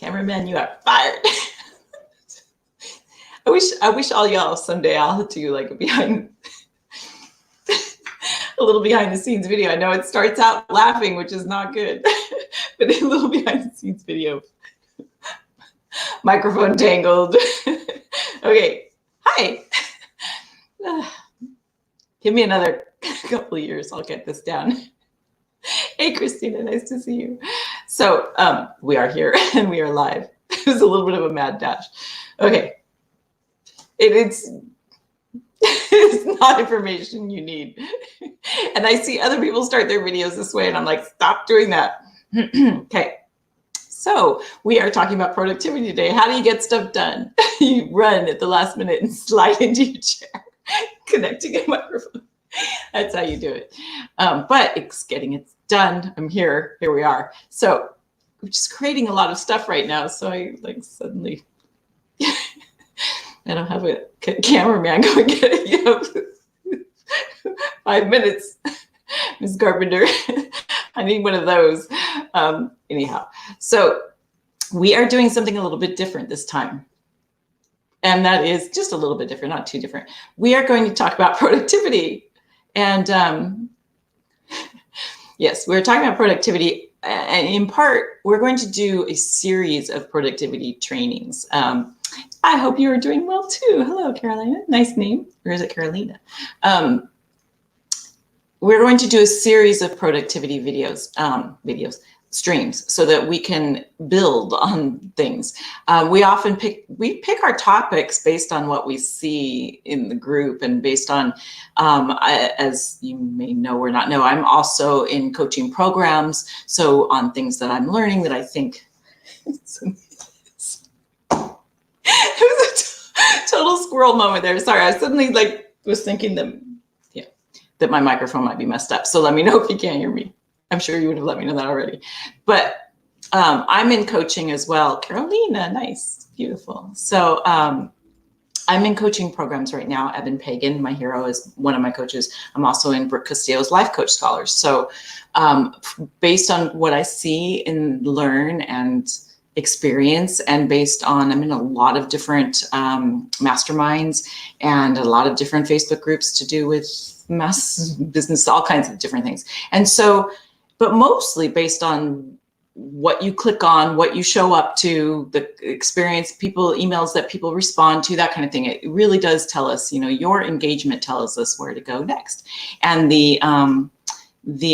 Cameraman, you are fired. I wish all y'all someday I'll do like a little behind the scenes video. I know it starts out laughing, which is not good, but a little behind the scenes video. Microphone tangled. Okay, hi. Give me another couple of years, I'll get this down. Hey, Christina, nice to see you. So we are here and we are live. It was a little bit of a mad dash. Okay, it's not information you need. And I see other people start their videos this way and I'm like, stop doing that. Okay, so we are talking about productivity today. How do you get stuff done? You run at the last minute and slide into your chair, connecting a microphone. That's how you do it. But it's getting it done. I'm here. Here we are. So I'm just creating a lot of stuff right now. So I like suddenly, I don't have a cameraman going get it. You know, 5 minutes, Ms. Carpenter. I need one of those. Anyhow, so we are doing something a little bit different this time. And that is just a little bit different, not too different. We are going to talk about productivity. And yes, we're talking about productivity. And in part, we're going to do a series of productivity trainings. I hope you are doing well too. Hello, Carolina. Nice name. Or is it Carolina? We're going to do a series of productivity streams so that we can build on things. We often pick our topics based on what we see in the group and based on, as you may know or not know, I'm also in coaching programs. So on things that I'm learning that I think, it was a total squirrel moment there. Sorry, I suddenly was thinking that my microphone might be messed up. So let me know if you can't hear me. I'm sure you would have let me know that already. But I'm in coaching as well. Carolina, nice, beautiful. So I'm in coaching programs right now. Evan Pagan, my hero, is one of my coaches. I'm also in Brooke Castillo's Life Coach Scholars. So based on what I see and learn and experience, and based on, I'm in a lot of different masterminds and a lot of different Facebook groups to do with mass business, all kinds of different things. And so, but mostly based on what you click on, what you show up to, the experience, people, emails that people respond to, that kind of thing. It really does tell us, you know, your engagement tells us where to go next. And the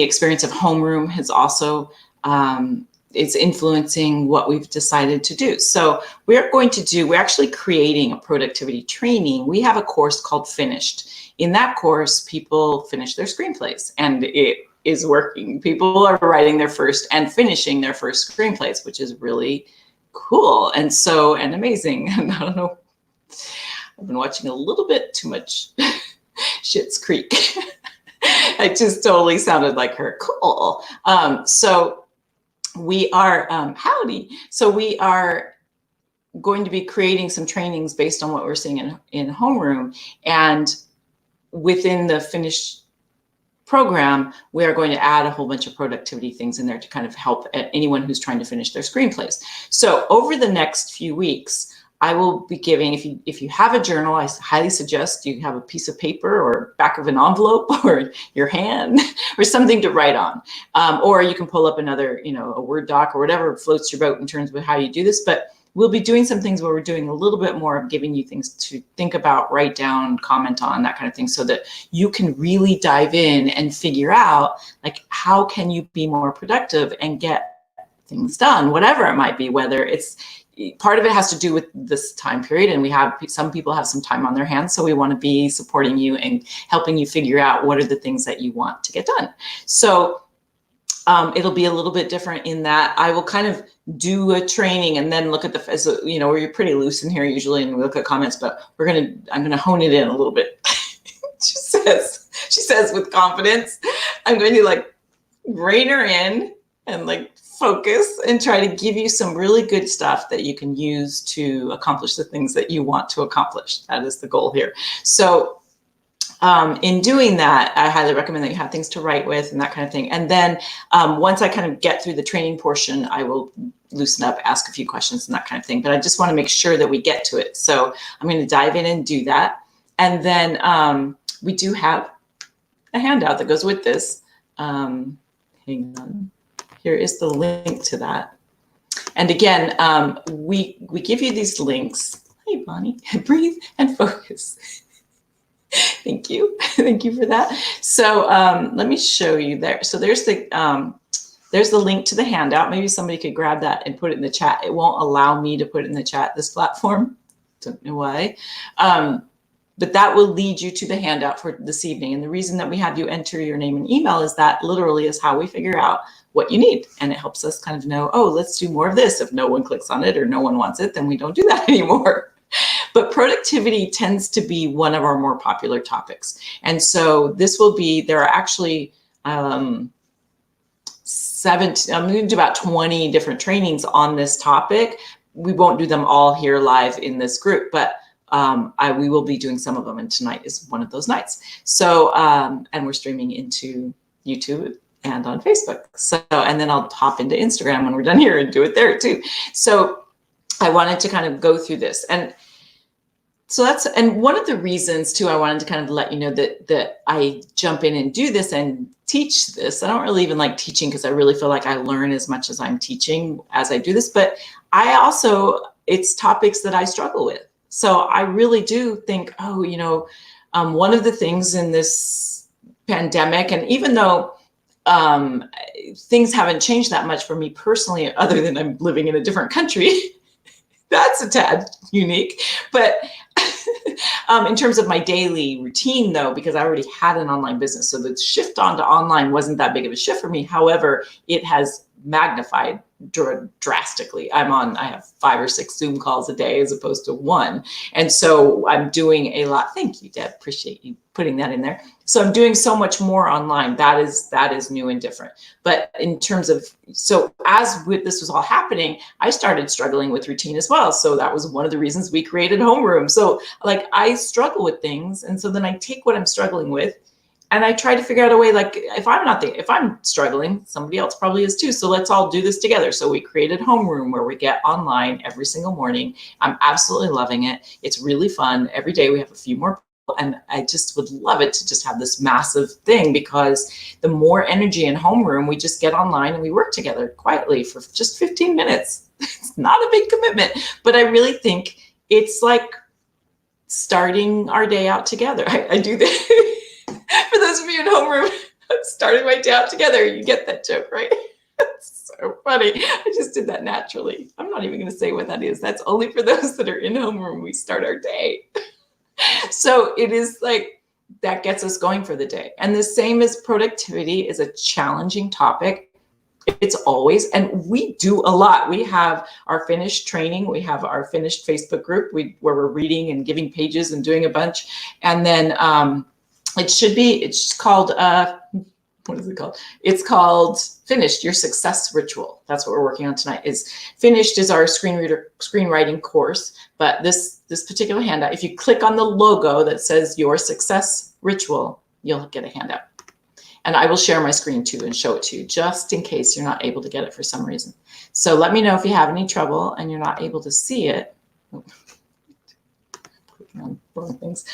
experience of homeroom has also, it's influencing what we've decided to do. So we're actually creating a productivity training. We have a course called Finished. In that course, people finish their screenplays, and it is working. People are writing their first and finishing their first screenplays, which is really cool and amazing. And I don't know, I've been watching a little bit too much Schitt's Creek. It just totally sounded like her. Cool. So we are, howdy. So we are going to be creating some trainings based on what we're seeing in homeroom. And within the Finished program, we are going to add a whole bunch of productivity things in there to kind of help anyone who's trying to finish their screenplays. So over the next few weeks, I will be giving, if you have a journal, I highly suggest you have a piece of paper or back of an envelope or your hand or something to write on. Or you can pull up another, a Word doc or whatever floats your boat in terms of how you do this. But we'll be doing some things where we're doing a little bit more of giving you things to think about, write down, comment on, that kind of thing, so that you can really dive in and figure out, like, how can you be more productive and get things done, whatever it might be, whether it's, part of it has to do with this time period, and some people have some time on their hands, so we want to be supporting you and helping you figure out what are the things that you want to get done. So it'll be a little bit different in that I will kind of do a training and then look at we're pretty loose in here usually, and we look at comments, but I'm gonna hone it in a little bit. She says with confidence, I'm going to rein her in and focus and try to give you some really good stuff that you can use to accomplish the things that you want to accomplish. That is the goal here. So in doing that, I highly recommend that you have things to write with and that kind of thing. And then once I kind of get through the training portion, I will loosen up, ask a few questions and that kind of thing. But I just want to make sure that we get to it. So I'm going to dive in and do that. And then we do have a handout that goes with this. Hang on. Here is the link to that. And again, we give you these links. Hey, Bonnie, breathe and focus. Thank you. Thank you for that. So let me show you there. So there's the link to the handout. Maybe somebody could grab that and put it in the chat. It won't allow me to put it in the chat, this platform. Don't know why. But that will lead you to the handout for this evening. And the reason that we have you enter your name and email is that literally is how we figure out what you need. And it helps us kind of know, oh, let's do more of this. If no one clicks on it or no one wants it, then we don't do that anymore. But productivity tends to be one of our more popular topics. And so this will be, there are actually I'm going to do about 20 different trainings on this topic. We won't do them all here live in this group, but we will be doing some of them, and tonight is one of those nights. So, and we're streaming into YouTube and on Facebook. So, and then I'll hop into Instagram when we're done here and do it there too. So I wanted to kind of go through this. And so and one of the reasons too, I wanted to kind of let you know that I jump in and do this and teach this. I don't really even like teaching because I really feel like I learn as much as I'm teaching as I do this, but I also, it's topics that I struggle with. So I really do think, oh, you know, one of the things in this pandemic, and even though things haven't changed that much for me personally, other than I'm living in a different country, that's a tad unique. But in terms of my daily routine, though, because I already had an online business, so the shift onto online wasn't that big of a shift for me. However, it has magnified drastically. I have 5 or 6 Zoom calls a day as opposed to 1. And so I'm doing a lot. Thank you, Deb. Appreciate you putting that in there. So I'm doing so much more online. That is new and different. But in terms of, so as this was all happening, I started struggling with routine as well. So that was one of the reasons we created Homeroom. So like I struggle with things. And so then I take what I'm struggling with and I try to figure out a way, like if I'm struggling, somebody else probably is too. So let's all do this together. So we created Homeroom where we get online every single morning. I'm absolutely loving it. It's really fun. Every day we have a few more people, and I just would love it to just have this massive thing, because the more energy in Homeroom, we just get online and we work together quietly for just 15 minutes. It's not a big commitment, but I really think it's like starting our day out together. I do this. For those of you in Homeroom, starting my day out together, you get that joke, right? That's so funny. I just did that naturally. I'm not even going to say what that is. That's only for those that are in Homeroom. We start our day. So it is like, that gets us going for the day. And the same as productivity is a challenging topic. It's always, and we do a lot. We have our finished training. We have our finished Facebook group where we're reading and giving pages and doing a bunch. And then, it's called, what is it called? It's called Finished, Your Success Ritual. That's what we're working on tonight. Finished is our screenwriting course, but this particular handout, if you click on the logo that says Your Success Ritual, you'll get a handout. And I will share my screen too and show it to you, just in case you're not able to get it for some reason. So let me know if you have any trouble and you're not able to see it. Clicking on wrong things.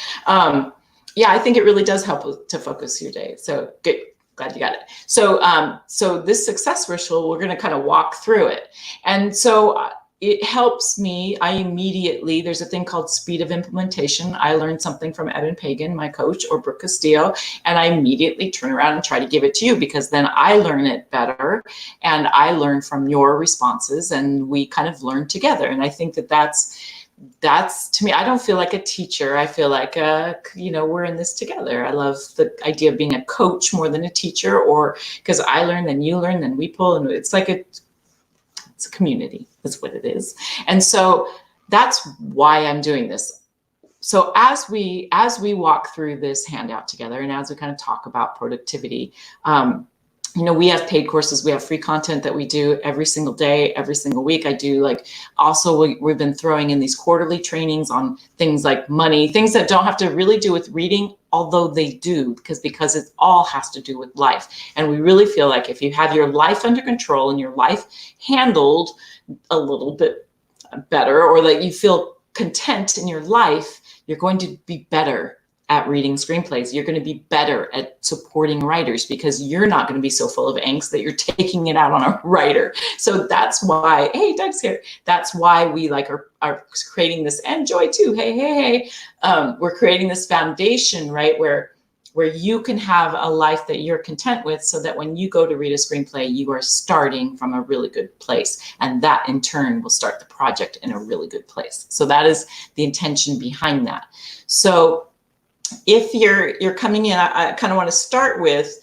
Yeah, I think it really does help to focus your day. So good, glad you got it. So, so this success ritual, we're going to kind of walk through it. And so it helps me. There's a thing called speed of implementation. I learned something from Evan Pagan, my coach, or Brooke Castillo, and I immediately turn around and try to give it to you, because then I learn it better and I learn from your responses and we kind of learn together. And I think that's to me, I don't feel like a teacher. I feel like, we're in this together. I love the idea of being a coach more than a teacher, or because I learn, then you learn, then we pull. And it's like it's a community. That's what it is. And so that's why I'm doing this. So as we walk through this handout together, and as we kind of talk about productivity, you know, we have paid courses, we have free content that we do every single day, every single week. I do like, also we've been throwing in these quarterly trainings on things like money, things that don't have to really do with reading, although they do, because it all has to do with life. And we really feel like if you have your life under control and your life handled a little bit better, or that you feel content in your life, you're going to be better at reading screenplays. You're going to be better at supporting writers, because you're not going to be so full of angst that you're taking it out on a writer. So that's why, hey, Doug's here. That's why we like are creating this, and Joy too. Hey. We're creating this foundation, right, where you can have a life that you're content with, so that when you go to read a screenplay, you are starting from a really good place. And that in turn will start the project in a really good place. So that is the intention behind that. So if you're coming in, I kind of want to start with,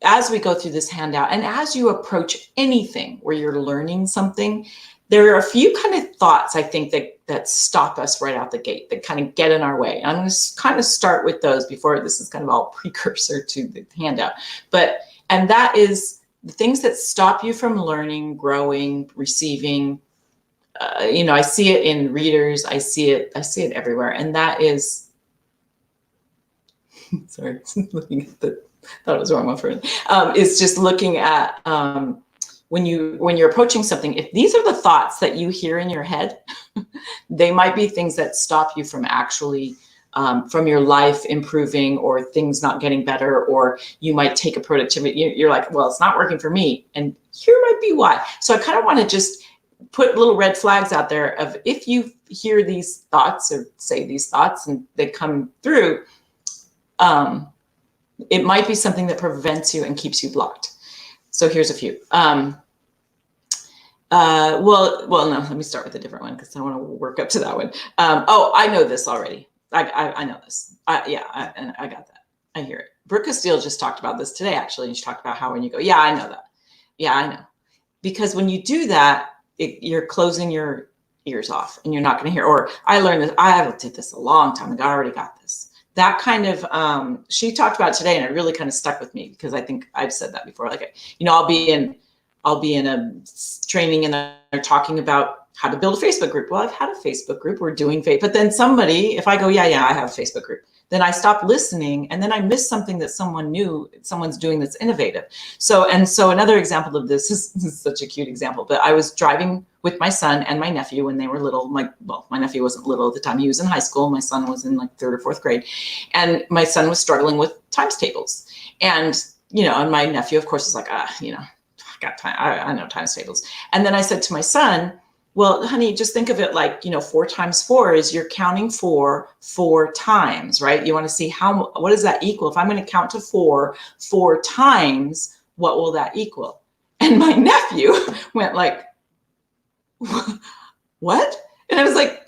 as we go through this handout and as you approach anything where you're learning something, there are a few kind of thoughts, I think, that stop us right out the gate, that kind of get in our way. And I'm going to kind of start with those before, this is kind of all precursor to the handout. And that is the things that stop you from learning, growing, receiving. You know, I see it in readers, I see it everywhere. And that is, sorry, looking at thought it was the wrong one for it. Is just looking at when you're approaching something, if these are the thoughts that you hear in your head, they might be things that stop you from actually from your life improving, or things not getting better, or you might take a productivity, you're like, well, it's not working for me, and here might be why. So I kind of want to just put little red flags out there of, if you hear these thoughts or say these thoughts and they come through, it might be something that prevents you and keeps you blocked. So here's a few. Well, no, let me start with a different one, because I want to work up to that one. Oh, I know this already. I know this. I got that. I hear it. Brooke Castile just talked about this today, actually. And she talked about how when you go, yeah, I know that. Yeah, I know. Because when you do that, you're closing your ears off and you're not going to hear, or I learned this, I did this a long time ago, I already got this. That kind of, she talked about today, and it really kind of stuck with me, because I think I've said that before. Like, you know, I'll be in a training and they're talking about how to build a Facebook group. Well, I've had a Facebook group, we're doing Facebook, but then somebody, if I go, yeah, I have a Facebook group, then I stop listening, and then I miss something that someone's doing that's innovative. So another example of this is such a cute example, but I was driving with my son and my nephew when they were little. My nephew wasn't little at the time. He was in high school. My son was in like 3rd or 4th grade. And my son was struggling with times tables. And, you know, and my nephew, of course, is like, you know, I got time. I know times tables. And then I said to my son, well, honey, just think of it like, you know, 4 times 4 is you're counting 4 times, right? You want to see what does that equal? If I'm going to count to 4 times, what will that equal? And my nephew went like, what? And I was like,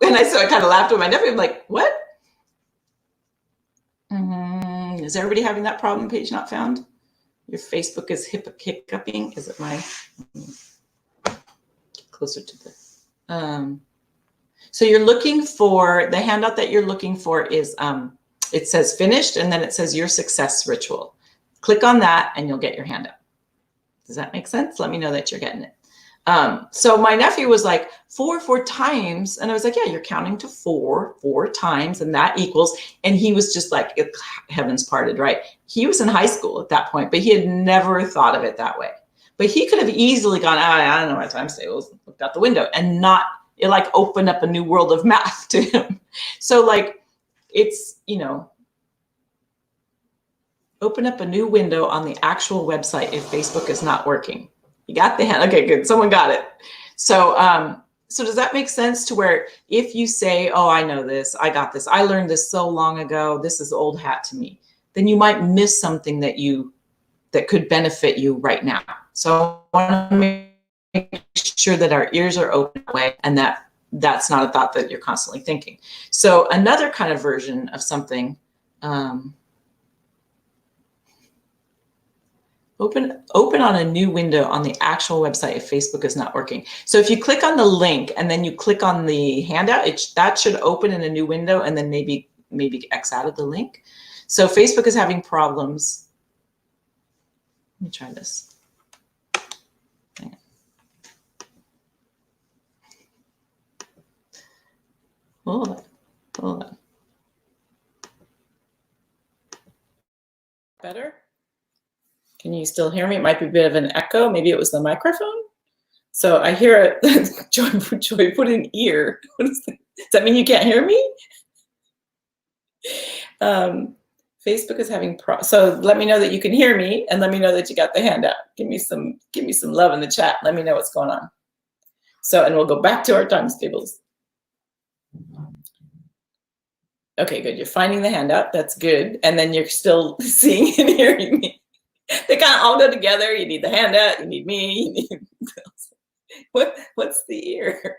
so I kind of laughed with my nephew. I'm like, what? Is everybody having that problem? Page not found? Your Facebook is hiccuping. Is it my... closer to the, so you're looking for, the handout that you're looking for is, it says finished, and then it says your success ritual. Click on that and you'll get your handout. Does that make sense? Let me know that you're getting it. So my nephew was like, 4 times. And I was like, yeah, you're counting to 4 times, and that equals, and he was just like, heavens parted, right? He was in high school at that point, but he had never thought of it that way. But he could have easily gone, I don't know my times tables, looked out the window, and it like opened up a new world of math to him. So like, it's, you know, open up a new window on the actual website if Facebook is not working. You got the hand, okay, good, someone got it. So, so does that make sense, to where if you say, oh, I know this, I got this, I learned this so long ago, this is old hat to me, then you might miss something that could benefit you right now. So I want to make sure that our ears are open away, and that's not a thought that you're constantly thinking. So another kind of version of something, open on a new window on the actual website if Facebook is not working. So if you click on the link and then you click on the handout, that should open in a new window, and then maybe X out of the link. So Facebook is having problems. Let me try this. Hang on. Hold on. Better? Can you still hear me? It might be a bit of an echo. Maybe it was the microphone. So I hear it. Joy put an ear. What is that? Does that mean you can't hear me? Facebook is having so let me know that you can hear me, and let me know that you got the handout. Give me some love in the chat. Let me know what's going on. So, and we'll go back to our times tables. Okay, good. You're finding the handout. That's good. And then you're still seeing and hearing me. They kind of all go together. You need the handout. You need me. You need what's the ear?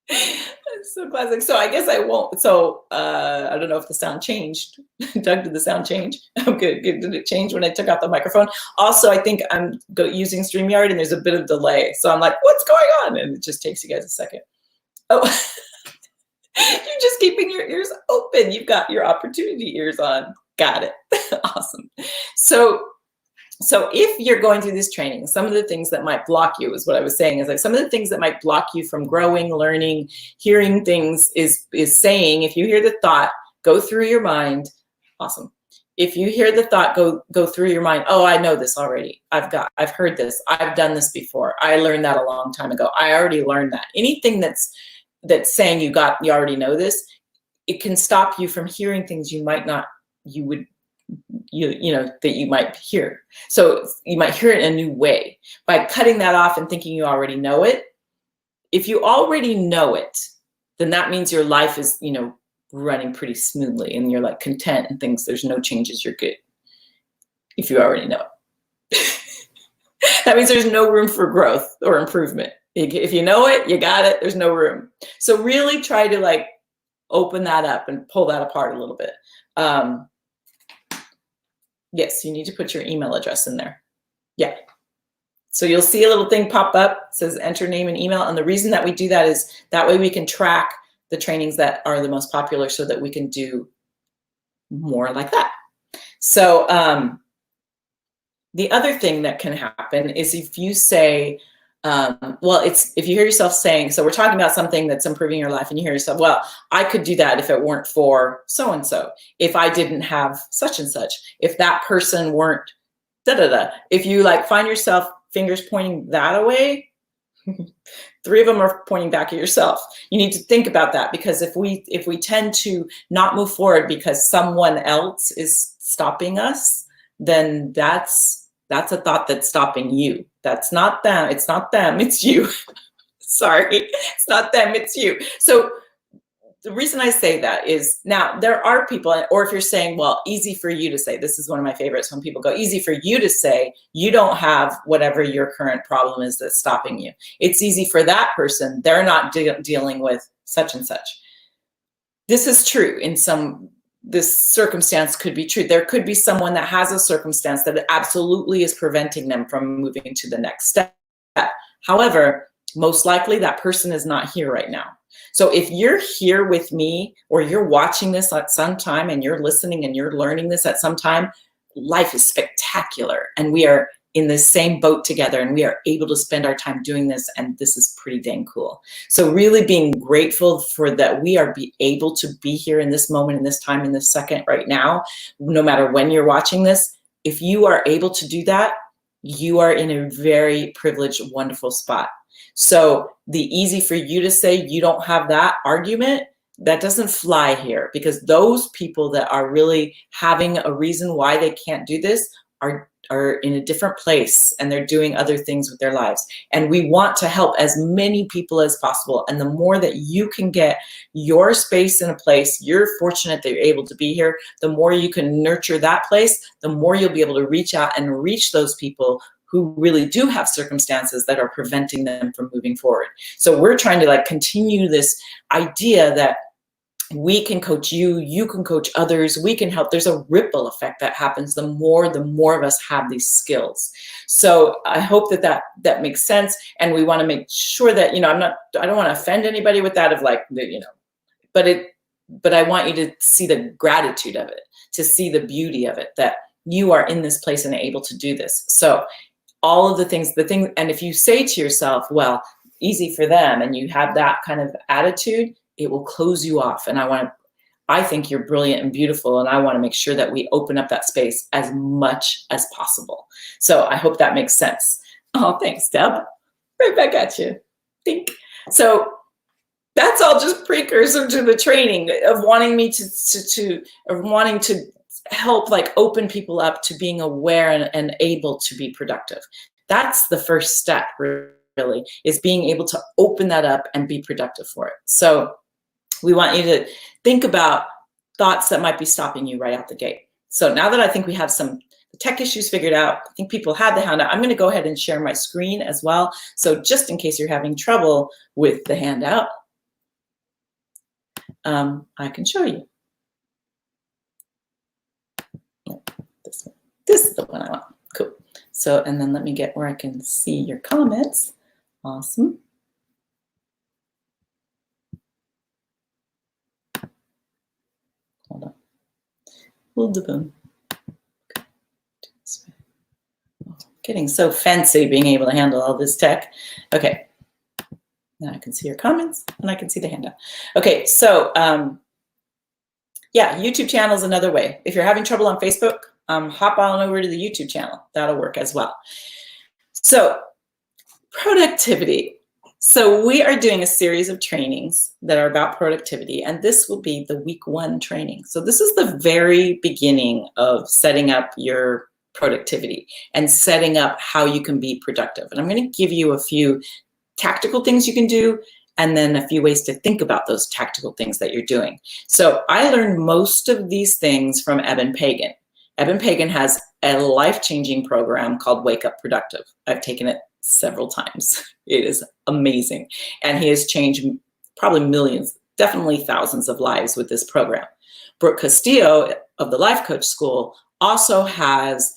It's so classic. So I guess I won't. So I don't know if the sound changed. Doug, did the sound change? Oh, good. Did it change when I took out the microphone? Also, I think I'm using StreamYard and there's a bit of delay. So I'm like, what's going on? And it just takes you guys a second. Oh, you're just keeping your ears open. You've got your opportunity ears on. Got it. Awesome. So if you're going through this training, some of the things that might block you is what I was saying, is like some of the things that might block you from growing, learning, hearing things is saying, if you hear the thought, go through your mind. Awesome. If you hear the thought, go through your mind. Oh, I know this already. I've heard this. I've done this before. I learned that a long time ago. I already learned that. Anything that's saying you already know this, it can stop you from hearing things you might not, that you might hear. So you might hear it in a new way by cutting that off and thinking you already know it. If you already know it, then that means your life is, running pretty smoothly and you're like content and things, there's no changes, you're good. If you already know it. That means there's no room for growth or improvement. If you know it, you got it, there's no room. So really try to open that up and pull that apart a little bit. Yes, you need to put your email address in there. Yeah. So you'll see a little thing pop up, it says enter name and email. And the reason that we do that is that way we can track the trainings that are the most popular so that we can do more like that. So the other thing that can happen is if you say, if you hear yourself saying, so we're talking about something that's improving your life and you hear yourself, well, I could do that if it weren't for so-and-so, if I didn't have such and such, if that person weren't da-da-da. If you find yourself fingers pointing that away, 3 of them are pointing back at yourself. You need to think about that, because if we tend to not move forward because someone else is stopping us, then that's a thought that's stopping you. That's not them. It's not them. It's you. Sorry. It's not them. It's you. So the reason I say that is, now there are people, or if you're saying, well, easy for you to say, this is one of my favorites when people go, easy for you to say, you don't have whatever your current problem is that's stopping you. It's easy for that person. They're not dealing with such and such. This is true in this circumstance could be true. There could be someone that has a circumstance that absolutely is preventing them from moving to the next step. However, most likely that person is not here right now. So if you're here with me, or you're watching this at some time and you're listening and you're learning this at some time, life is spectacular. And we are in the same boat together and we are able to spend our time doing this. And this is pretty dang cool. So really being grateful for that we are able to be here in this moment, in this time, in this second right now, no matter when you're watching this. If you are able to do that, you are in a very privileged, wonderful spot. So the easy for you to say you don't have that argument, that doesn't fly here, because those people that are really having a reason why they can't do this are in a different place and they're doing other things with their lives. And we want to help as many people as possible. And the more that you can get your space in a place, you're fortunate that you're able to be here, the more you can nurture that place, the more you'll be able to reach out and reach those people who really do have circumstances that are preventing them from moving forward. So we're trying to continue this idea that we can coach you, you can coach others, we can help. There's a ripple effect that happens the more of us have these skills. So I hope that makes sense. And we want to make sure that, I don't want to offend anybody with that but I want you to see the gratitude of it, to see the beauty of it, that you are in this place and able to do this. So all of the things, and if you say to yourself, well, easy for them, and you have that kind of attitude, it will close you off. And I think you're brilliant and beautiful, and I want to make sure that we open up that space as much as possible. So I hope that makes sense. Oh, thanks, Deb. Right back at you. Think. So that's all just precursor to the training of wanting me wanting to help like open people up to being aware and able to be productive. That's the first step, really, is being able to open that up and be productive for it. So we want you to think about thoughts that might be stopping you right out the gate. So now that I think we have some tech issues figured out, I think people have the handout, I'm going to go ahead and share my screen as well. So just in case you're having trouble with the handout, I can show you. This one. This is the one I want. Cool. So, and then let me get where I can see your comments. Awesome. Hold on. Hold the boom. Getting so fancy being able to handle all this tech. Okay. Now I can see your comments and I can see the handout. Okay, so yeah, YouTube channel is another way. If you're having trouble on Facebook, hop on over to the YouTube channel. That'll work as well. So productivity. So we are doing a series of trainings that are about productivity, and this will be the week 1 training. So this is the very beginning of setting up your productivity and setting up how you can be productive. And I'm going to give you a few tactical things you can do, and then a few ways to think about those tactical things that you're doing. So I learned most of these things from Eben Pagan. Eben Pagan has a life-changing program called Wake Up Productive. I've taken it several times. It is amazing. And he has changed probably millions, definitely thousands of lives with this program. Brooke Castillo of the Life Coach School also has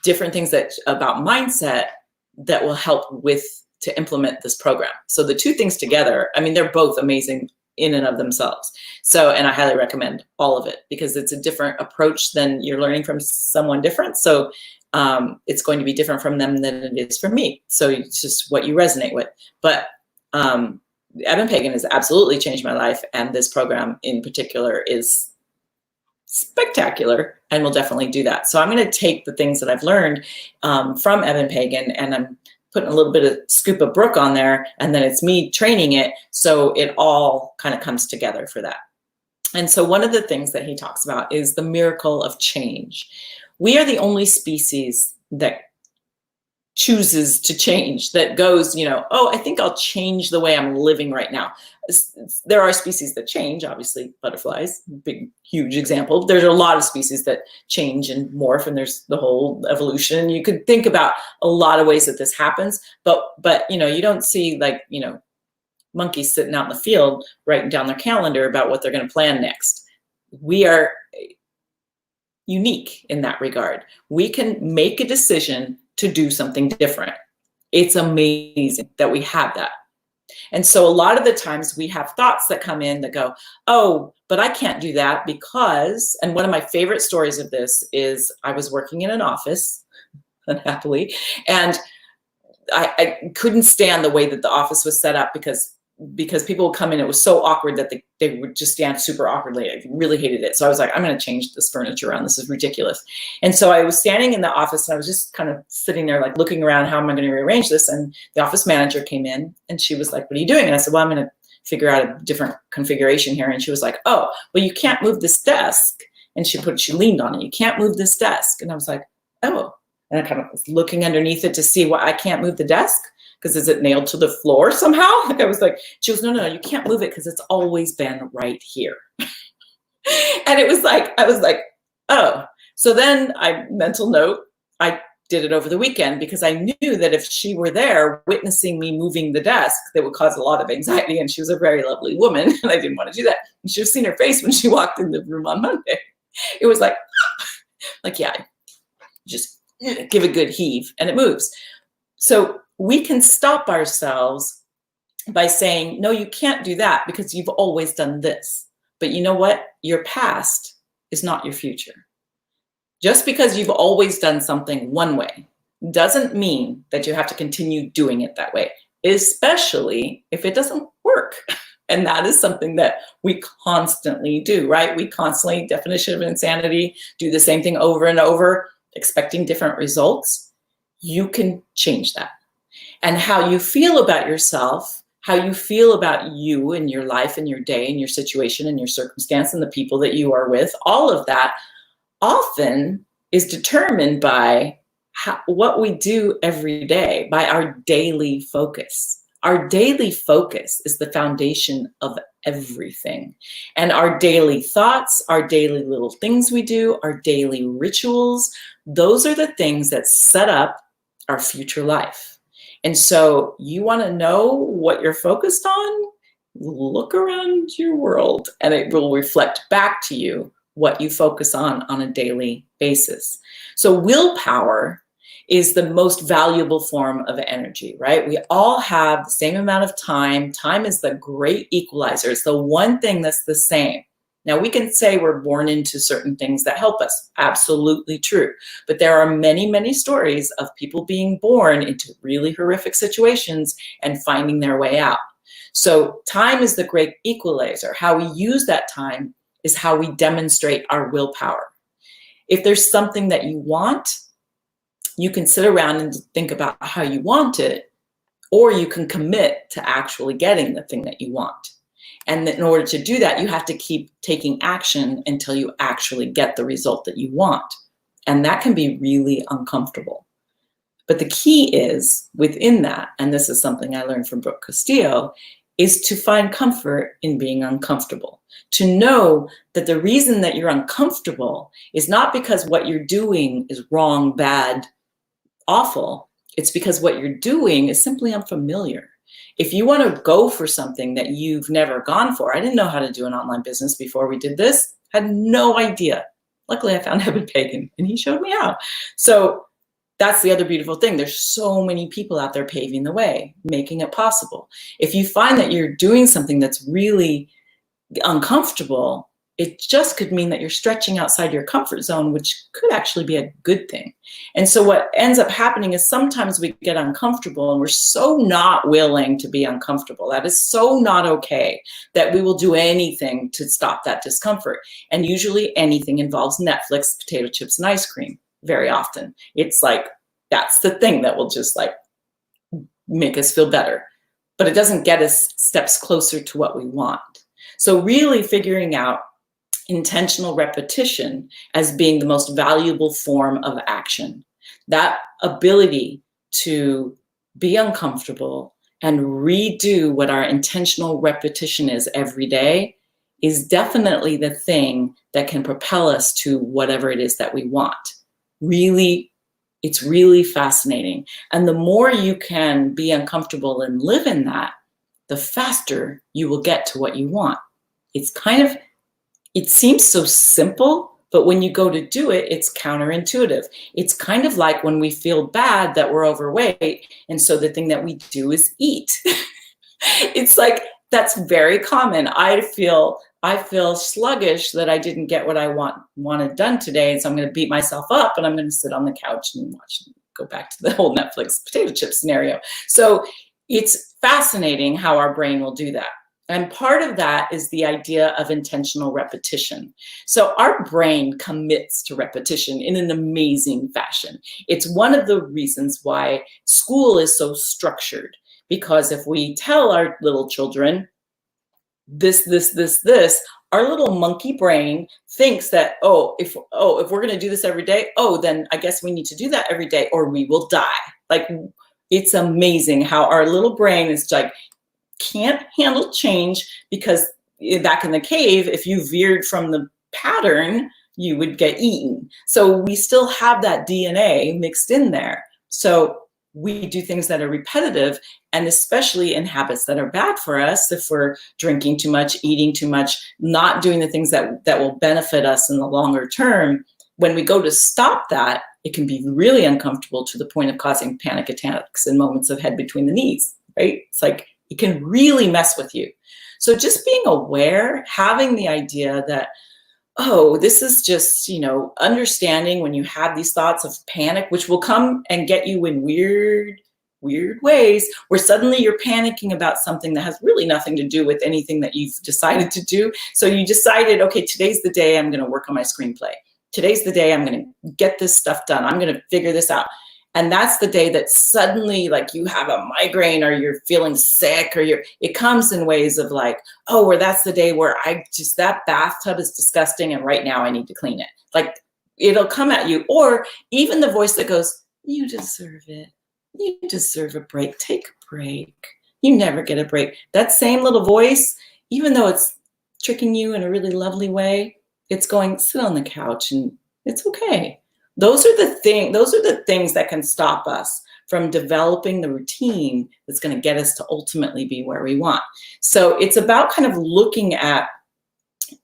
different things about mindset that will help to implement this program. So the two things together, I mean, they're both amazing in and of themselves. So, and I highly recommend all of it because it's a different approach than you're learning from someone different. So it's going to be different from them than it is from me. So it's just what you resonate with. But Eben Pagan has absolutely changed my life. And this program in particular is spectacular and will definitely do that. So I'm going to take the things that I've learned from Eben Pagan, and I'm putting a little bit of scoop of Brooke on there, and then it's me training it, so it all kind of comes together for that. And so one of the things that he talks about is the miracle of change. We are the only species that chooses to change, that goes, oh, I think I'll change the way I'm living right now. There are species that change, obviously butterflies, big, huge example. There's a lot of species that change and morph, and there's the whole evolution. You could think about a lot of ways that this happens, but you don't see monkeys sitting out in the field writing down their calendar about what they're going to plan next. We are unique in that regard. We can make a decision to do something different. It's amazing that we have that. And so a lot of the times we have thoughts that come in that go, oh, but I can't do that because, and one of my favorite stories of this is I was working in an office, unhappily, and I couldn't stand the way that the office was set up because people would come in, it was so awkward that they would just stand super awkwardly. I really hated it. So I was like, I'm going to change this furniture around. This is ridiculous. And so I was standing in the office and I was just kind of sitting there, like looking around, how am I going to rearrange this? And the office manager came in and she was like, what are you doing? And I said, well, I'm going to figure out a different configuration here. And she was like, oh, well, you can't move this desk. And she leaned on it. You can't move this desk. And I was like, oh. And I kind of was looking underneath it to see why I can't move the desk. Because is it nailed to the floor somehow? Like I was like, she goes, no, you can't move it because it's always been right here. And it was like, I was like, oh. So then mental note, I did it over the weekend because I knew that if she were there witnessing me moving the desk, that would cause a lot of anxiety. And she was a very lovely woman and I didn't want to do that. You should have seen her face when she walked in the room on Monday. It was like, yeah, just give a good heave and it moves. So we can stop ourselves by saying, no, you can't do that because you've always done this. But you know what? Your past is not your future. Just because you've always done something one way doesn't mean that you have to continue doing it that way, especially if it doesn't work. And that is something that we constantly do, right? We constantly, definition of insanity, do the same thing over and over, expecting different results. You can change that. And how you feel about yourself, how you feel about you and your life and your day and your situation and your circumstance and the people that you are with, all of that often is determined by what we do every day, by our daily focus. Our daily focus is the foundation of everything. And our daily thoughts, our daily little things we do, our daily rituals, those are the things that set up our future life. And so you want to know what you're focused on? Look around your world and it will reflect back to you what you focus on a daily basis. So willpower is the most valuable form of energy, right? We all have the same amount of time. Time is the great equalizer. It's the one thing that's the same. Now, we can say we're born into certain things that help us. Absolutely true. But there are many, many stories of people being born into really horrific situations and finding their way out. So time is the great equalizer. How we use that time is how we demonstrate our willpower. If there's something that you want, you can sit around and think about how you want it, or you can commit to actually getting the thing that you want. And in order to do that, you have to keep taking action until you actually get the result that you want. And that can be really uncomfortable. But the key is within that, and this is something I learned from Brooke Castillo, is to find comfort in being uncomfortable. To know that the reason that you're uncomfortable is not because what you're doing is wrong, bad, awful. It's because what you're doing is simply unfamiliar. If you want to go for something that you've never gone for, I didn't know how to do an online business before we did this, had no idea. Luckily, I found Evan Pagan and he showed me how. So that's the other beautiful thing. There's so many people out there paving the way, making it possible. If you find that you're doing something that's really uncomfortable, it just could mean that you're stretching outside your comfort zone, which could actually be a good thing. And so what ends up happening is sometimes we get uncomfortable and we're so not willing to be uncomfortable. That is so not okay that we will do anything to stop that discomfort. And usually anything involves Netflix, potato chips, and ice cream very often. It's like, that's the thing that will just like make us feel better. But it doesn't get us steps closer to what we want. So really figuring out intentional repetition as being the most valuable form of action. That ability to be uncomfortable and redo what our intentional repetition is every day is definitely the thing that can propel us to whatever it is that we want. Really, it's really fascinating. And the more you can be uncomfortable and live in that, the faster you will get to what you want. It's kind of, it seems so simple, but when you go to do it, it's counterintuitive. It's kind of like when we feel bad that we're overweight, and so the thing that we do is eat. It's like, that's very common. I feel sluggish that I didn't get what I wanted done today, and so I'm going to beat myself up, and I'm going to sit on the couch and watch, go back to the whole Netflix potato chip scenario. So it's fascinating how our brain will do that. And part of that is the idea of intentional repetition. So our brain commits to repetition in an amazing fashion. It's one of the reasons why school is so structured, because if we tell our little children this, our little monkey brain thinks that, if we're going to do this every day, then I guess we need to do that every day or we will die. Like, it's amazing how our little brain is like, can't handle change, because back in the cave, if you veered from the pattern, you would get eaten. So we still have that DNA mixed in there. So we do things that are repetitive, and especially in habits that are bad for us. If we're drinking too much, eating too much, not doing the things that will benefit us in the longer term, when we go to stop that, it can be really uncomfortable to the point of causing panic attacks and moments of head between the knees, right? It's like, it can really mess with you. So just being aware, having the idea that, oh, this is just, understanding when you have these thoughts of panic, which will come and get you in weird ways, where suddenly you're panicking about something that has really nothing to do with anything that you've decided to do. So you decided, okay, today's the day I'm going to work on my screenplay. Today's the day I'm going to get this stuff done. I'm going to figure this out. And that's the day that suddenly, like, you have a migraine, or you're feeling sick, or it comes in ways of like, oh, or that's the day where that bathtub is disgusting and right now I need to clean it. Like, it'll come at you. Or even the voice that goes, you deserve it. You deserve a break. Take a break. You never get a break. That same little voice, even though it's tricking you in a really lovely way, it's going, sit on the couch and it's okay. Those are the things that can stop us from developing the routine that's going to get us to ultimately be where we want. So it's about kind of looking at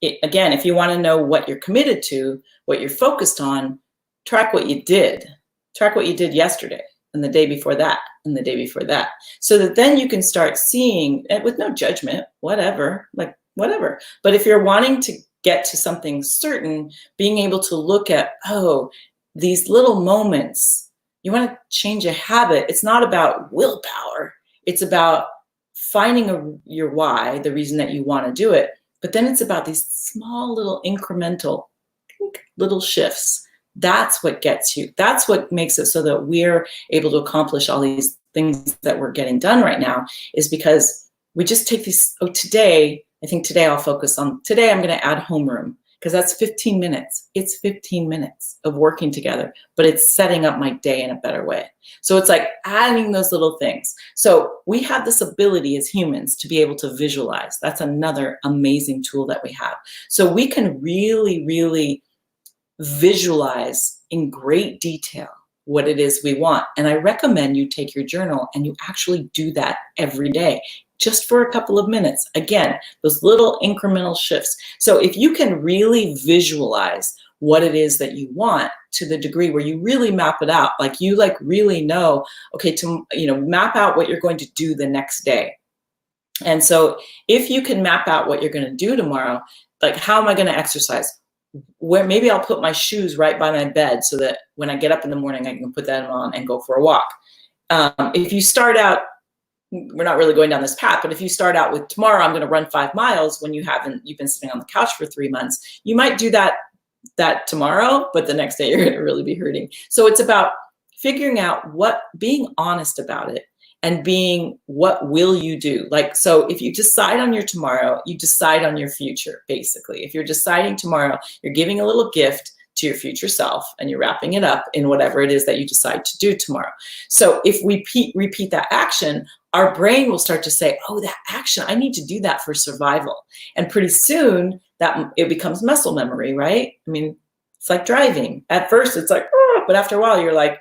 it. Again, if you want to know what you're committed to, what you're focused on, track what you did. Track what you did yesterday and the day before that and the day before that. So that then you can start seeing it with no judgment, whatever. But if you're wanting to get to something certain, being able to look at, oh, these little moments, you want to change a habit. It's not about willpower. It's about finding your why, the reason that you want to do it. But then it's about these small little incremental little shifts. That's what gets you. That's what makes it so that we're able to accomplish all these things that we're getting done right now, is because we just take these, today I'll focus on, today I'm going to add homeroom, because that's 15 minutes. It's 15 minutes of working together, but it's setting up my day in a better way. So it's like adding those little things. So we have this ability as humans to be able to visualize. That's another amazing tool that we have. So we can really, really visualize in great detail what it is we want. And I recommend you take your journal and you actually do that every day, just for a couple of minutes. Again, those little incremental shifts. So if you can really visualize what it is that you want to the degree where you really map it out, like you really know, okay, to map out what you're going to do the next day. And so if you can map out what you're going to do tomorrow, like, how am I going to exercise? Where maybe I'll put my shoes right by my bed so that when I get up in the morning, I can put that on and go for a walk. If you start out, we're not really going down this path, but if you start out with, tomorrow I'm going to run 5 miles, when you've been sitting on the couch for 3 months, you might do that tomorrow, but the next day you're going to really be hurting. So it's about figuring out being honest about it, and being, what will you do? Like, so if you decide on your tomorrow, you decide on your future, basically. If you're deciding tomorrow, you're giving a little gift to your future self, and you're wrapping it up in whatever it is that you decide to do tomorrow. So if we repeat that action, our brain will start to say, oh, that action, I need to do that for survival. And pretty soon that it becomes muscle memory, right? I mean, it's like driving. At first it's like, oh, but after a while you're like,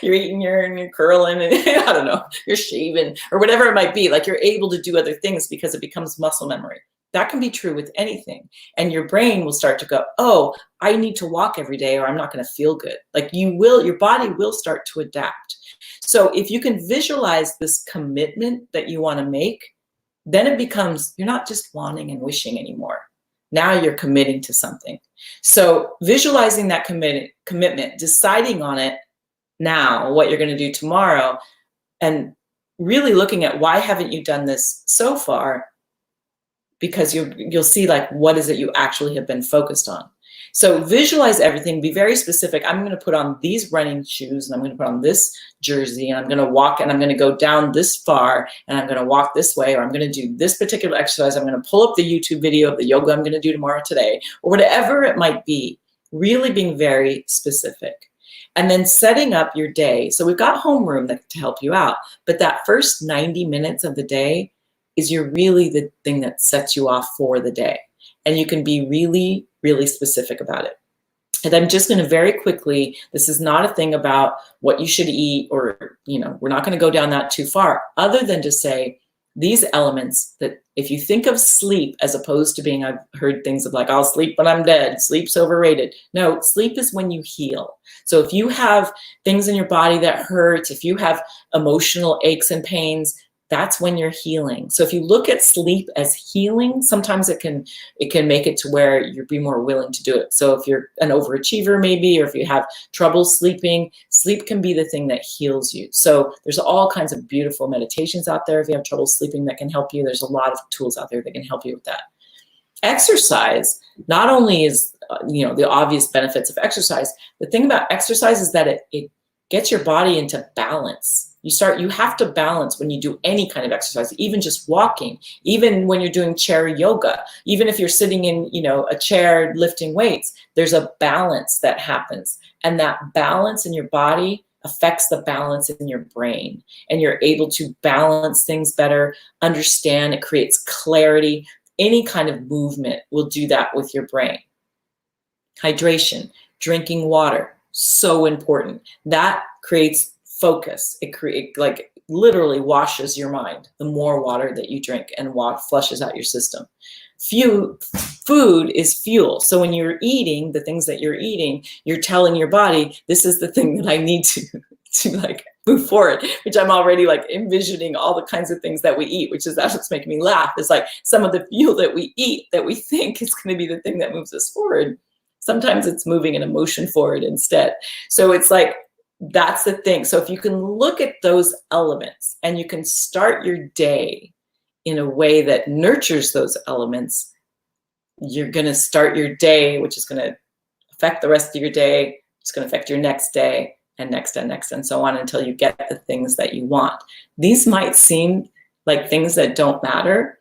you're eating, you're curling, and I don't know, you're shaving or whatever it might be. Like, you're able to do other things because it becomes muscle memory. That can be true with anything. And your brain will start to go, oh, I need to walk every day or I'm not going to feel good. Like, your body will start to adapt. So if you can visualize this commitment that you want to make, then it becomes, you're not just wanting and wishing anymore. Now you're committing to something. So visualizing that commitment, deciding on it now, what you're going to do tomorrow, and really looking at, why haven't you done this so far? Because you'll see, like, what is it you actually have been focused on. So visualize everything, be very specific. I'm going to put on these running shoes, and I'm going to put on this jersey, and I'm going to walk, and I'm going to go down this far, and I'm going to walk this way, or I'm going to do this particular exercise. I'm going to pull up the YouTube video of the yoga I'm going to do tomorrow, today, or whatever it might be. Really being very specific. And then setting up your day. So we've got homeroom to help you out, but that first 90 minutes of the day is really the thing that sets you off for the day. And you can be really, really specific about it. And I'm just going to very quickly, this is not a thing about what you should eat, or, we're not going to go down that too far, other than to say these elements that, if you think of sleep as opposed to being, I've heard things of like, I'll sleep when I'm dead, sleep's overrated. No, sleep is when you heal. So if you have things in your body that hurt, if you have emotional aches and pains, that's when you're healing. So if you look at sleep as healing, sometimes it can make it to where you'll be more willing to do it. So if you're an overachiever maybe, or if you have trouble sleeping, sleep can be the thing that heals you. So there's all kinds of beautiful meditations out there if you have trouble sleeping that can help you. There's a lot of tools out there that can help you with that. Exercise, not only is the obvious benefits of exercise, the thing about exercise is that it gets your body into balance. You have to balance when you do any kind of exercise, even just walking, even when you're doing chair yoga, even if you're sitting in, a chair lifting weights, there's a balance that happens. And that balance in your body affects the balance in your brain. And you're able to balance things better, understand, it creates clarity. Any kind of movement will do that with your brain. Hydration, drinking water, so important. That creates focus. It literally washes your mind the more water that you drink and flushes out your system. Food is fuel. So when you're eating the things that you're eating, you're telling your body, this is the thing that I need to move forward, which I'm already envisioning all the kinds of things that we eat, that's what's making me laugh. It's some of the fuel that we eat that we think is going to be the thing that moves us forward. Sometimes it's moving an emotion forward instead. So it's that's the thing. So if you can look at those elements and you can start your day in a way that nurtures those elements, you're going to start your day, which is going to affect the rest of your day. It's going to affect your next day and next and next and so on until you get the things that you want. These might seem like things that don't matter.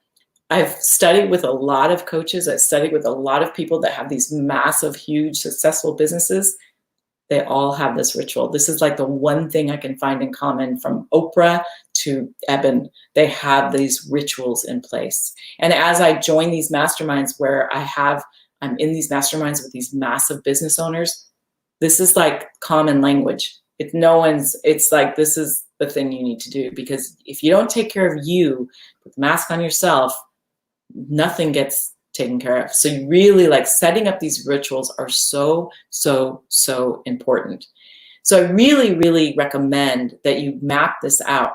I've studied with a lot of coaches. I've studied with a lot of people that have these massive, huge, successful businesses. They all have this ritual. This is the one thing I can find in common from Oprah to Eben. They have these rituals in place. And as I join these masterminds where I'm in these masterminds with these massive business owners, this is common language. This is the thing you need to do, because if you don't take care of you, put the mask on yourself, nothing gets taken care of. So you really setting up these rituals are so, so, so important. So I really, really recommend that you map this out.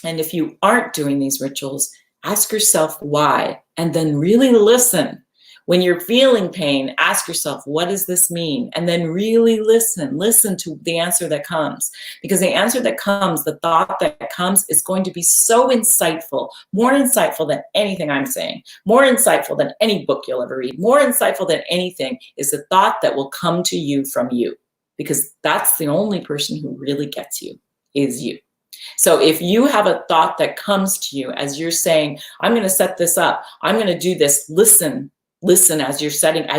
And if you aren't doing these rituals, ask yourself why, and then really listen. When you're feeling pain, ask yourself, what does this mean? And then really listen to the answer that comes, because the answer that comes, the thought that comes is going to be so insightful, more insightful than anything I'm saying, more insightful than any book you'll ever read, more insightful than anything is the thought that will come to you from you, because that's the only person who really gets you is you. So if you have a thought that comes to you as you're saying, I'm going to set this up, I'm going to do this, listen as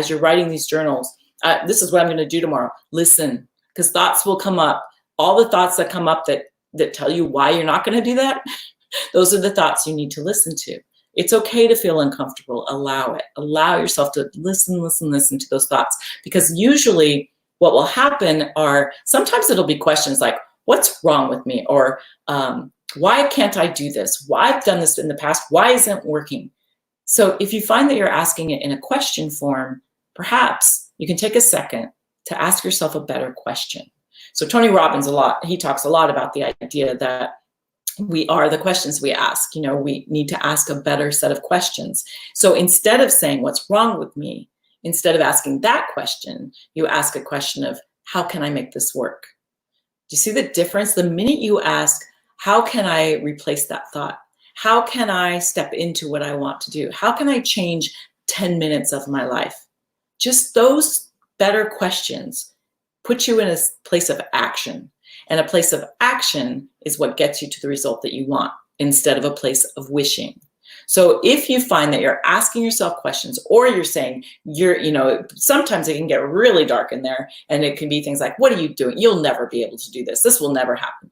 you're writing these journals. This is what I'm going to do tomorrow. Listen, because thoughts will come up. All the thoughts that come up that tell you why you're not going to do that, those are the thoughts you need to listen to. It's okay to feel uncomfortable. Allow it. Allow yourself to listen to those thoughts, because usually what will happen are sometimes it'll be questions like, what's wrong with me? Or why can't I do this? Why I've done this in the past. Why isn't it working? So if you find that you're asking it in a question form, perhaps you can take a second to ask yourself a better question. So Tony Robbins he talks a lot about the idea that we are the questions we ask. We need to ask a better set of questions. So instead of saying, what's wrong with me? Instead of asking that question, you ask a question of, how can I make this work? Do you see the difference? The minute you ask, how can I replace that thought? How can I step into what I want to do? How can I change 10 minutes of my life? Just those better questions put you in a place of action. And a place of action is what gets you to the result that you want, instead of a place of wishing. So if you find that you're asking yourself questions, or you're saying sometimes it can get really dark in there, and it can be things like, what are you doing? You'll never be able to do this. This will never happen.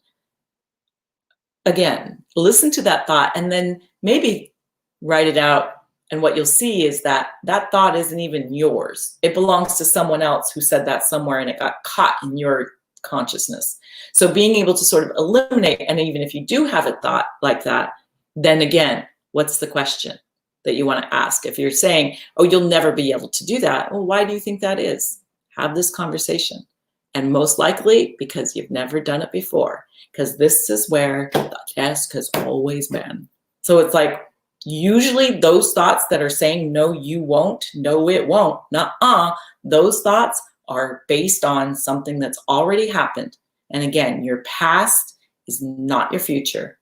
Again, listen to that thought and then maybe write it out. And what you'll see is that thought isn't even yours. It belongs to someone else who said that somewhere, and it got caught in your consciousness. So being able to sort of eliminate, and even if you do have a thought like that, then again, what's the question that you want to ask? If you're saying, oh, you'll never be able to do that, well, why do you think that is? Have this conversation. And most likely because you've never done it before, because this is where the test has always been. So it's like, usually those thoughts that are saying, no, you won't, no, it won't, nuh-uh, those thoughts are based on something that's already happened. And again, your past is not your future.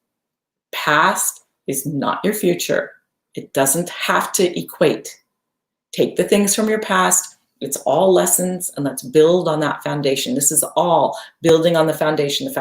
Past is not your future. It doesn't have to equate. Take the things from your past. It's all lessons, and let's build on that foundation. This is all building on the foundation of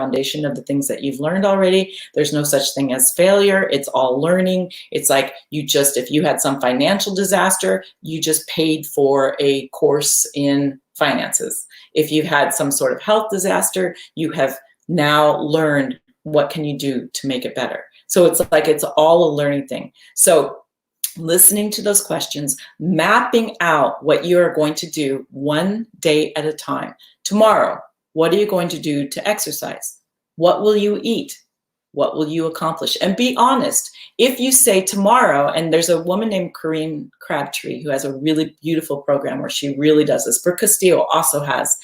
the things that you've learned already. There's no such thing as failure. It's all learning. It's like if you had some financial disaster, you just paid for a course in finances. If you've had some sort of health disaster, you have now learned what can you do to make it better. So it's like, it's all a learning thing. So listening to those questions, mapping out what you are going to do one day at a time. Tomorrow, what are you going to do to exercise? What will you eat? What will you accomplish? And be honest. If you say tomorrow, and there's a woman named Corinne Crabtree who has a really beautiful program where she really does this. Brooke Castillo also has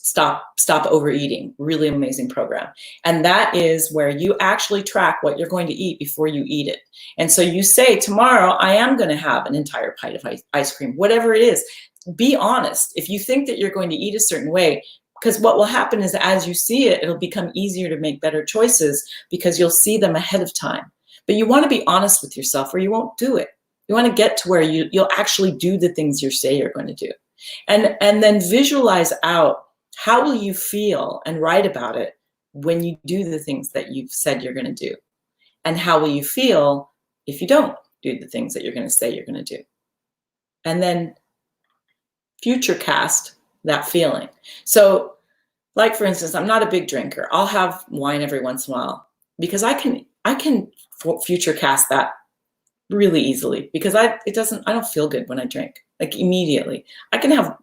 Stop Overeating, really amazing program. And that is where you actually track what you're going to eat before you eat it. And so you say, tomorrow I am going to have an entire pint of ice cream, whatever it is. Be honest. If you think that you're going to eat a certain way, because what will happen is as you see it, it'll become easier to make better choices because you'll see them ahead of time. But you want to be honest with yourself or you won't do it. You want to get to where you'll actually do the things you say you're going to do. And then visualize out, how will you feel, and write about it when you do the things that you've said you're going to do? And how will you feel if you don't do the things that you're going to say you're going to do? And then future cast that feeling. So like, for instance, I'm not a big drinker. I'll have wine every once in a while because I can future cast that really easily because I don't feel good when I drink. Like immediately. I can have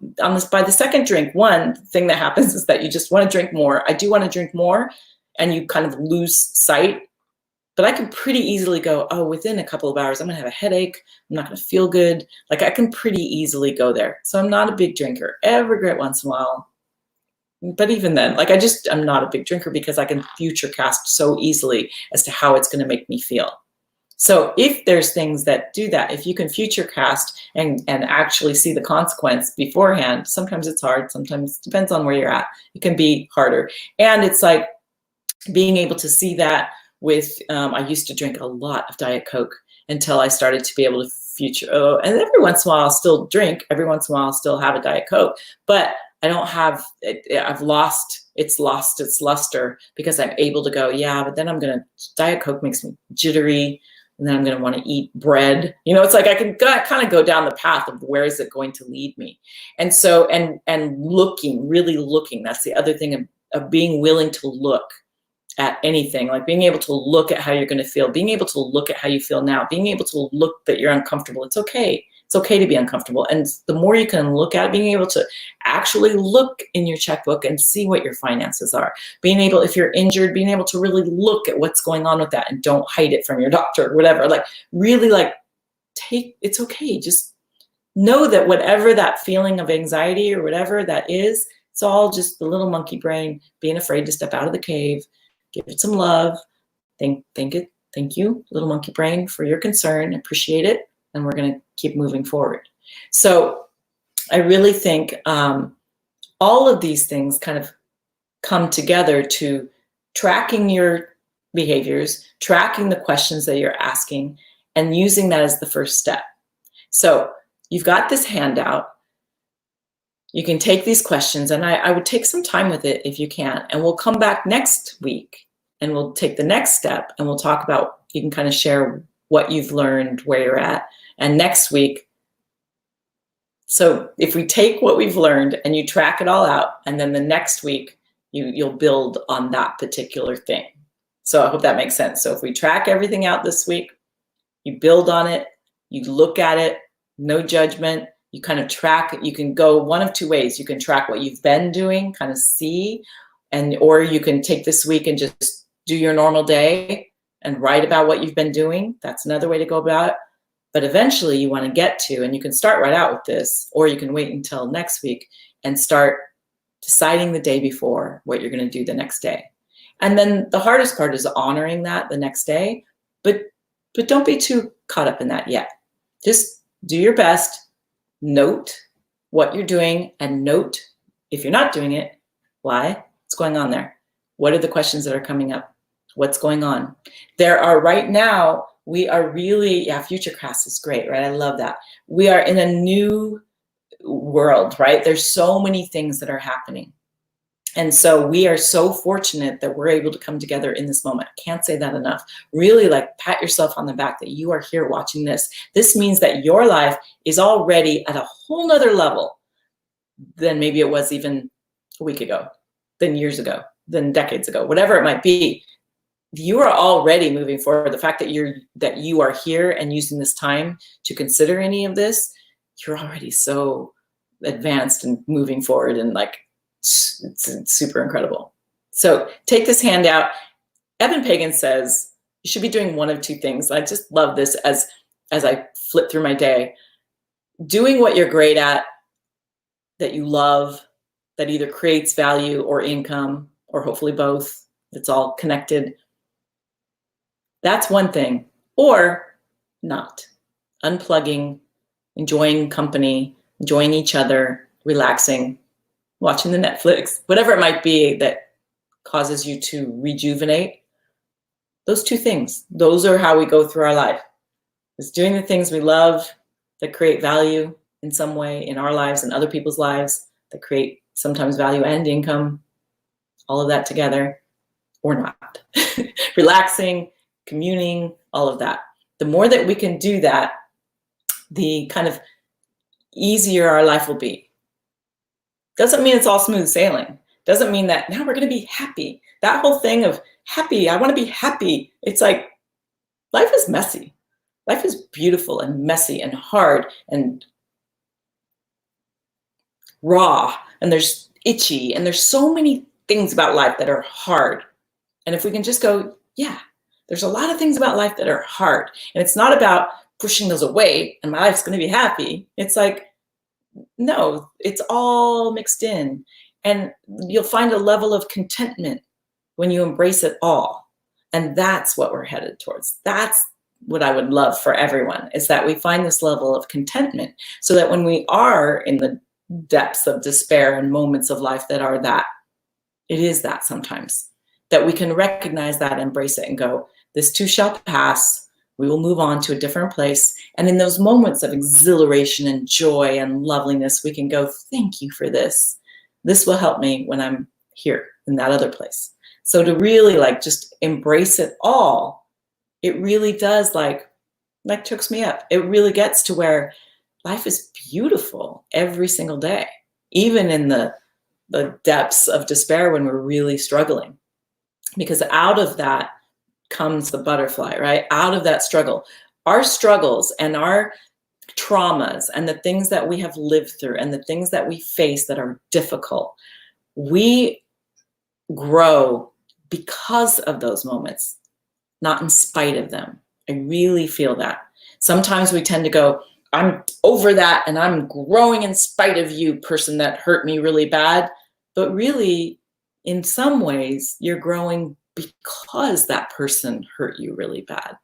by the second drink, one thing that happens is that you just want to drink more. I do want to drink more and you kind of lose sight, but I can pretty easily go, oh, within a couple of hours, I'm gonna have a headache. I'm not gonna feel good. Like I can pretty easily go there. So I'm not a big drinker, every great once in a while. But even then, like I'm not a big drinker because I can future cast so easily as to how it's gonna make me feel. So if there's things that do that, if you can future cast and actually see the consequence beforehand, sometimes it's hard, sometimes it depends on where you're at. It can be harder. And it's like being able to see that with, I used to drink a lot of Diet Coke until I started to be able to and every once in a while I'll still drink, every once in a while I'll still have a Diet Coke, but I don't have, it's lost its luster because I'm able to go, yeah, but then Diet Coke makes me jittery. And then I'm going to want to eat bread. You know, it's like I can kind of go down the path of where is it going to lead me. And so, and really looking, that's the other thing of being willing to look at anything, like being able to look at how you're going to feel, being able to look at how you feel now, being able to look that you're uncomfortable. It's okay. It's okay to be uncomfortable. And the more you can look at it, being able to actually look in your checkbook and see what your finances are. Being able, if you're injured, being able to really look at what's going on with that and don't hide it from your doctor or whatever. Like really it's okay. Just know that whatever that feeling of anxiety or whatever that is, it's all just the little monkey brain being afraid to step out of the cave, give it some love. Thank you, little monkey brain, for your concern. Appreciate it. And we're going to keep moving forward. So I really think all of these things kind of come together to tracking your behaviors, tracking the questions that you're asking, and using that as the first step. So you've got this handout. You can take these questions, and I would take some time with it if you can. And we'll come back next week, and we'll take the next step, and we'll talk about, you can kind of share what you've learned, where you're at. And next week, so if we take what we've learned and you track it all out, and then the next week, you'll build on that particular thing. So I hope that makes sense. So if we track everything out this week, you build on it, you look at it, no judgment, you kind of track it. You can go one of two ways. You can track what you've been doing, kind of see, or you can take this week and just do your normal day and write about what you've been doing. That's another way to go about it. But eventually you want to get to, and you can start right out with this, or you can wait until next week and start deciding the day before what you're going to do the next day. And then the hardest part is honoring that the next day, but don't be too caught up in that yet. Just do your best, note what you're doing, and note if you're not doing it, why, what's going on there? What are the questions that are coming up? What's going on? There are right now, we are really, Futurecast is great, right? I love that. We are in a new world, right? There's so many things that are happening. And so we are so fortunate that we're able to come together in this moment. I can't say that enough. Really, like, pat yourself on the back that you are here watching this. This means that your life is already at a whole nother level than maybe it was even a week ago, than years ago, than decades ago, whatever it might be. You are already moving forward. The fact that you are here and using this time to consider any of this, you're already so advanced and moving forward, and like, it's super incredible. So take this handout. Evan Pagan says you should be doing one of two things. I just love this as I flip through my day. Doing what you're great at, that you love, that either creates value or income, or hopefully both. It's all connected. That's one thing. Or not. Unplugging, enjoying company, enjoying each other, relaxing, watching the Netflix, whatever it might be that causes you to rejuvenate. Those two things, those are how we go through our life. It's doing the things we love that create value in some way in our lives and other people's lives, that create sometimes value and income, all of that together, or not. Relaxing, communing, all of that. The more that we can do that, the kind of easier our life will be. Doesn't mean it's all smooth sailing. Doesn't mean that now we're going to be happy. That whole thing of happy, I want to be happy. It's like, life is messy. Life is beautiful and messy and hard and raw, and there's itchy, and there's so many things about life that are hard. And if we can just go, yeah, there's a lot of things about life that are hard, and it's not about pushing those away and my life's going to be happy. It's like, no, it's all mixed in, and you'll find a level of contentment when you embrace it all. And that's what we're headed towards. That's what I would love for everyone, is that we find this level of contentment, so that when we are in the depths of despair and moments of life that are that, it is that sometimes, that we can recognize that, embrace it, and go, this too shall pass. We will move on to a different place. And in those moments of exhilaration and joy and loveliness, we can go, thank you for this. This will help me when I'm here in that other place. So to really like just embrace it all, it really does like chokes me up. It really gets to where life is beautiful every single day, even in the depths of despair when we're really struggling. Because out of that comes the butterfly, right? Out of that struggle, our struggles and our traumas and the things that we have lived through and the things that we face that are difficult, we grow because of those moments, not in spite of them. I really feel that. Sometimes we tend to go, I'm over that and I'm growing in spite of you, person that hurt me really bad. But really, in some ways, you're growing because that person hurt you really bad.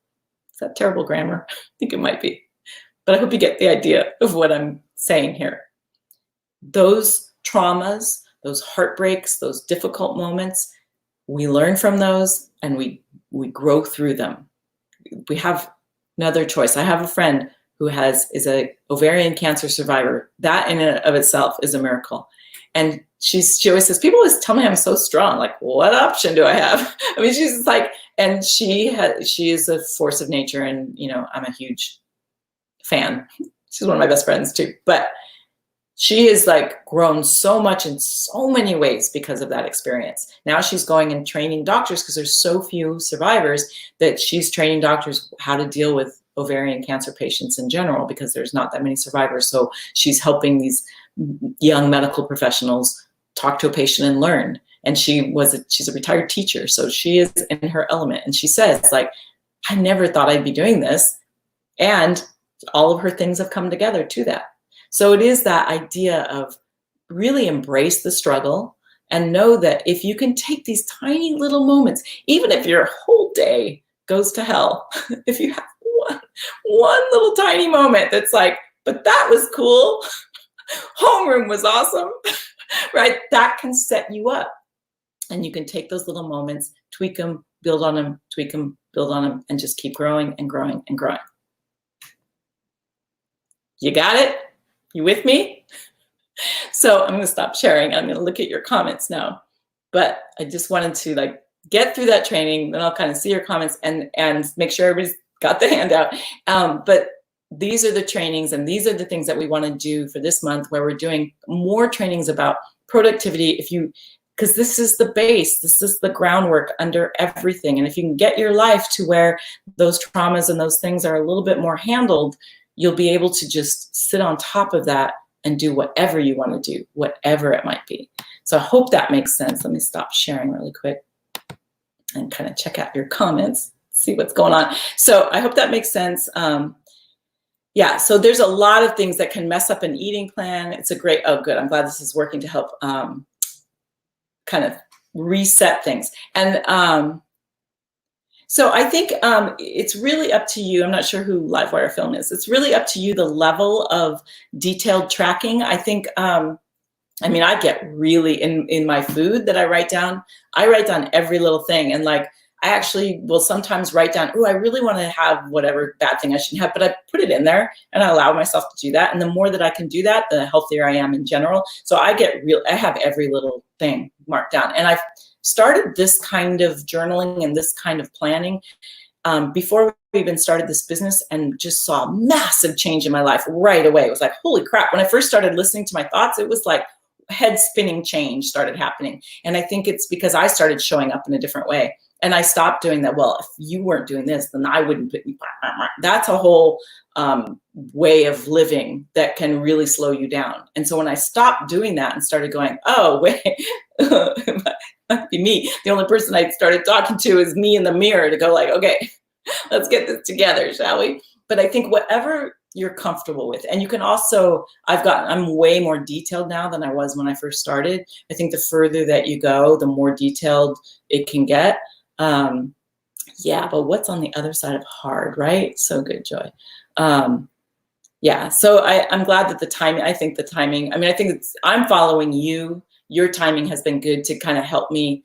Is that terrible grammar? I think it might be. But I hope you get the idea of what I'm saying here. Those traumas, those heartbreaks, those difficult moments, we learn from those and we grow through them. We have another choice. I have a friend who is an ovarian cancer survivor. That in and of itself is a miracle. And she always says, people always tell me I'm so strong. Like, what option do I have? I mean, she's just like, and she is a force of nature, and I'm a huge fan. She's one of my best friends too. But she has like grown so much in so many ways because of that experience. Now she's going and training doctors, because there's so few survivors, that she's training doctors how to deal with ovarian cancer patients in general, because there's not that many survivors. So she's helping these young medical professionals talk to a patient and learn. And she's a retired teacher, so she is in her element. And she says, like, I never thought I'd be doing this. And all of her things have come together to that. So it is that idea of really embrace the struggle and know that if you can take these tiny little moments, even if your whole day goes to hell, if you have one little tiny moment that's like, but that was cool, homeroom was awesome, right? That can set you up. And you can take those little moments, tweak them, build on them, tweak them, build on them, and just keep growing and growing and growing. You got it? You with me? So I'm going to stop sharing. I'm going to look at your comments now. But I just wanted to like get through that training, then I'll kind of see your comments and make sure everybody's got the handout. But these are the trainings and these are the things that we want to do for this month, where we're doing more trainings about productivity. Because this is the base, this is the groundwork under everything. And if you can get your life to where those traumas and those things are a little bit more handled, you'll be able to just sit on top of that and do whatever you want to do, whatever it might be. So I hope that makes sense. Let me stop sharing really quick and kind of check out your comments, see what's going on. So I hope that makes sense. Yeah, so there's a lot of things that can mess up an eating plan. It's a great, oh good, I'm glad this is working to help kind of reset things. And so I think it's really up to you. I'm not sure who Livewire Film is. It's really up to you, the level of detailed tracking. I think, I mean, I get really, in my food that I write down every little thing. And like, I actually will sometimes write down, oh, I really want to have whatever bad thing I shouldn't have, but I put it in there and I allow myself to do that. And the more that I can do that, the healthier I am in general. So I have every little thing marked down. And I've started this kind of journaling and this kind of planning before we even started this business, and just saw a massive change in my life right away. It was like, holy crap. When I first started listening to my thoughts, it was like head spinning change started happening. And I think it's because I started showing up in a different way. And I stopped doing that. Well, if you weren't doing this, then I wouldn't put you. That's a whole way of living that can really slow you down. And so when I stopped doing that and started going, oh, wait, it might be me. The only person I started talking to is me in the mirror to go like, okay, let's get this together, shall we? But I think whatever you're comfortable with, and you can also, I'm way more detailed now than I was when I first started. I think the further that you go, the more detailed it can get. Yeah, but what's on the other side of hard, right? So good, Joy. Yeah, so I'm glad that the timing, I think I'm following you. Your timing has been good to kind of help me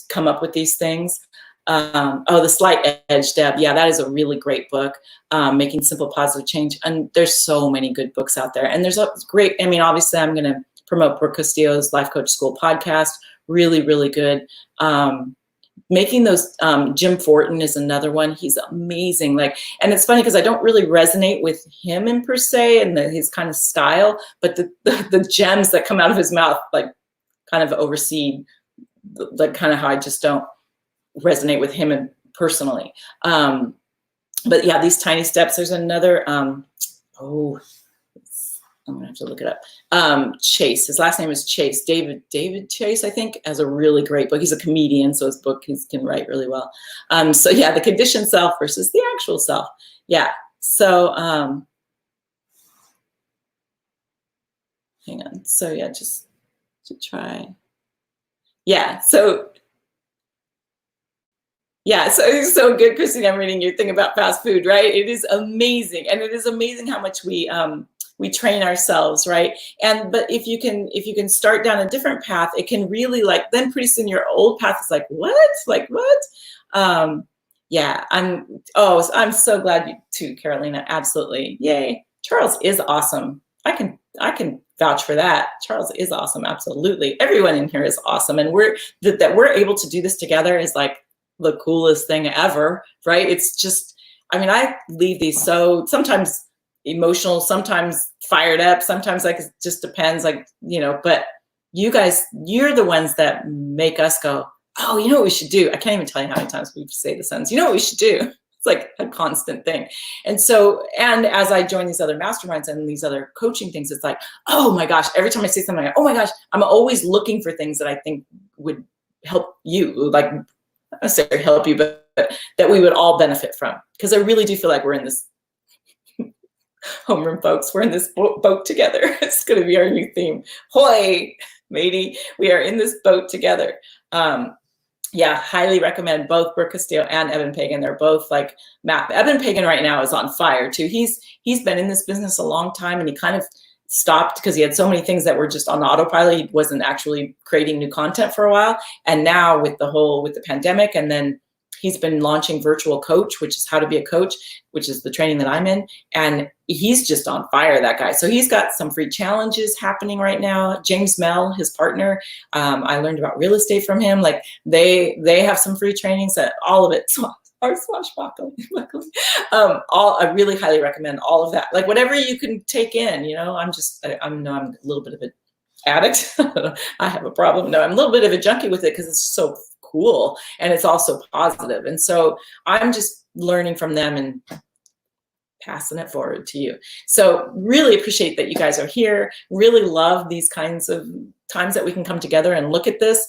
come up with these things. Oh, The Slight Edge, Deb. Yeah, that is a really great book, Making Simple Positive Change. And there's so many good books out there. And there's a great, I mean, obviously I'm going to promote Brooke Castillo's Life Coach School podcast. Really, really good. Making those, Jim Fortin is another one. He's amazing. Like, and it's funny because I don't really resonate with him in per se and his kind of style, but the gems that come out of his mouth, like kind of oversee the kind of how I just don't resonate with him personally. But yeah, these tiny steps, there's another, I'm gonna have to look it up. Chase, his last name is Chase, David Chase, I think, has a really great book. He's a comedian, so his book, he can write really well. So yeah, the conditioned self versus the actual self. Yeah, so hang on. So yeah, just to try. Yeah, so yeah, so it's so good, Christine. I'm reading your thing about fast food, right? It is amazing, and it is amazing how much we train ourselves, right? But if you can start down a different path, it can really, like, then pretty soon your old path is like, what? Like what? Yeah, I'm so glad you too, Carolina. Absolutely. Yay. Charles is awesome. I can vouch for that. Charles is awesome. Absolutely. Everyone in here is awesome. And that we're able to do this together is like the coolest thing ever, right? It's just, I mean, I leave these so sometimes emotional, sometimes fired up, sometimes like it just depends, like, you know, but you guys, you're the ones that make us go, oh, you know what we should do? I can't even tell you how many times we say the sentence, you know what we should do? It's like a constant thing. And so, and as I join these other masterminds and these other coaching things, it's like, oh my gosh, every time I say something, oh my gosh, I'm always looking for things that I think would help you, like, not necessarily help you, but that we would all benefit from. Because I really do feel like we're in this Homeroom folks, we're in this boat together. It's going to be our new theme. Hoy, matey, we are in this boat together. Yeah, highly recommend both Brooke Castillo and Evan Pagan. They're both like Evan Pagan right now is on fire too. He's been in this business a long time, and he kind of stopped because he had so many things that were just on autopilot. He wasn't actually creating new content for a while. And now with the pandemic, and then he's been launching Virtual Coach, which is how to be a coach, which is the training that I'm in. And he's just on fire, that guy. So he's got some free challenges happening right now. James Mell, his partner, I learned about real estate from him. Like they have some free trainings that all of it are swashbuckling. I really highly recommend all of that. Like whatever you can take in, you know, I'm a little bit of an addict. I have a problem. No, I'm a little bit of a junkie with it because it's so cool and it's also positive. And so I'm just learning from them and passing it forward to you. So really appreciate that you guys are here. Really love these kinds of times that we can come together and look at this.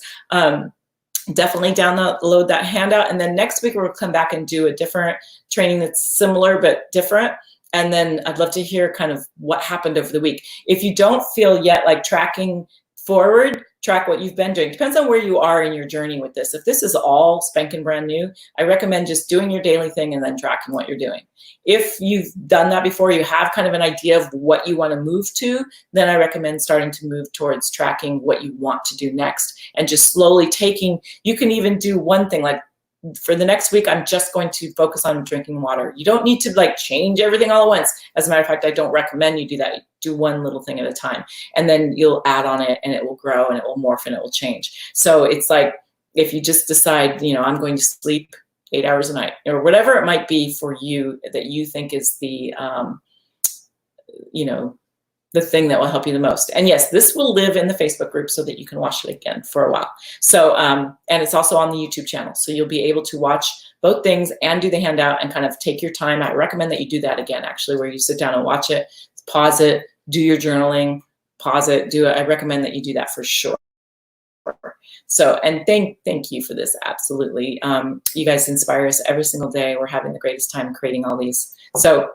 Definitely download that handout. And then next week we'll come back and do a different training that's similar but different. And then I'd love to hear kind of what happened over the week. If you don't feel yet like tracking forward, track what you've been doing. Depends on where you are in your journey with this. If this is all spanking brand new, I recommend just doing your daily thing and then tracking what you're doing. If you've done that before, you have kind of an idea of what you want to move to, then I recommend starting to move towards tracking what you want to do next and just slowly you can even do one thing like, for the next week, I'm just going to focus on drinking water. You don't need to like change everything all at once. As a matter of fact, I don't recommend you do that. Do one little thing at a time, and then you'll add on it and it will grow and it will morph and it will change. So it's like, if you just decide, you know, I'm going to sleep 8 hours a night or whatever it might be for you that you think is the, you know, the thing that will help you the most. And yes, this will live in the Facebook group so that you can watch it again for a while. So, and it's also on the YouTube channel. So you'll be able to watch both things and do the handout and kind of take your time. I recommend that you do that again, actually, where you sit down and watch it, pause it, do your journaling, pause it, do it. I recommend that you do that for sure. So, and thank you for this. Absolutely. You guys inspire us every single day. We're having the greatest time creating all these. So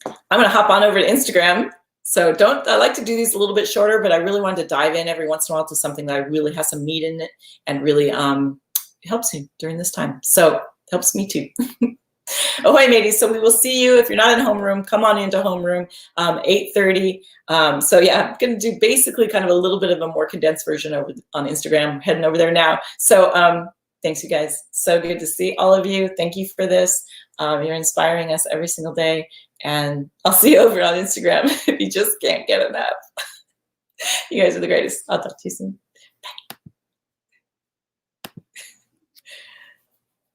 I'm going to hop on over to Instagram. So I like to do these a little bit shorter, but I really wanted to dive in every once in a while to something that really has some meat in it and really helps you during this time. So helps me too. Ahoy, mateys. So we will see you. If you're not in homeroom, come on into homeroom, 8:30. So yeah, I'm going to do basically kind of a little bit of a more condensed version over on Instagram. I'm heading over there now. So thanks, you guys. So good to see all of you. Thank you for this. You're inspiring us every single day. And I'll see you over on Instagram if you just can't get enough. You guys are the greatest. I'll talk to you soon.